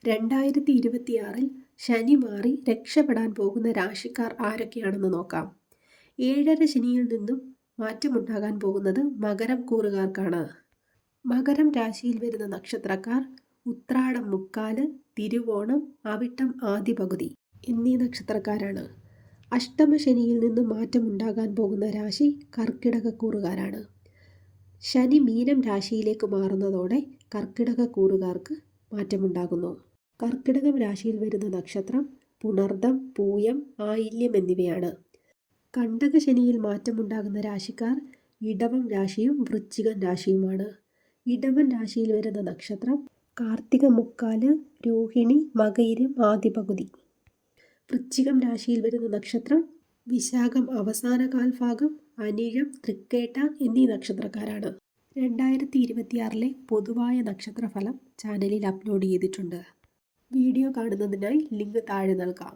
2026 ശനി മാറി രക്ഷപ്പെടാൻ പോകുന്ന രാശിക്കാർ ആരൊക്കെയാണെന്ന് നോക്കാം. 7.5 ശനിയിൽ നിന്നും മാറ്റമുണ്ടാകാൻ പോകുന്നത് മകരം കൂറുകാർക്കാണ്. മകരം രാശിയിൽ വരുന്ന നക്ഷത്രക്കാർ ഉത്രാടം മുക്കാല്, തിരുവോണം, അവിട്ടം ആദ്യ പകുതി എന്നീ നക്ഷത്രക്കാരാണ്. അഷ്ടമശനിയിൽ നിന്നും മാറ്റമുണ്ടാകാൻ പോകുന്ന രാശി കർക്കിടകക്കൂറുകാരാണ്. ശനി മീനം രാശിയിലേക്ക് മാറുന്നതോടെ കർക്കിടകക്കൂറുകാർക്ക് മാറ്റമുണ്ടാകുന്നു. കർക്കിടകം രാശിയിൽ വരുന്ന നക്ഷത്രം പുണർദം, പൂയം, ആയില്യം എന്നിവയാണ്. കണ്ടകശനിയിൽ മാറ്റമുണ്ടാകുന്ന രാശിക്കാർ ഇടവം രാശിയും വൃശ്ചികം രാശിയുമാണ്. ഇടവൻ രാശിയിൽ വരുന്ന നക്ഷത്രം കാർത്തിക മുക്കാല്, രോഹിണി, മകയിരം ആദ്യ പകുതി. വൃശ്ചികം രാശിയിൽ വരുന്ന നക്ഷത്രം വിശാഖം അവസാന കാൽഭാഗം, അനിഴം, തൃക്കേട്ട എന്നീ നക്ഷത്രക്കാരാണ്. 2026 പൊതുവായ നക്ഷത്രഫലം ചാനലിൽ അപ്ലോഡ് ചെയ്തിട്ടുണ്ട്. വീഡിയോ കാണുന്നതിനായി ലിങ്ക് താഴെ നൽകാം.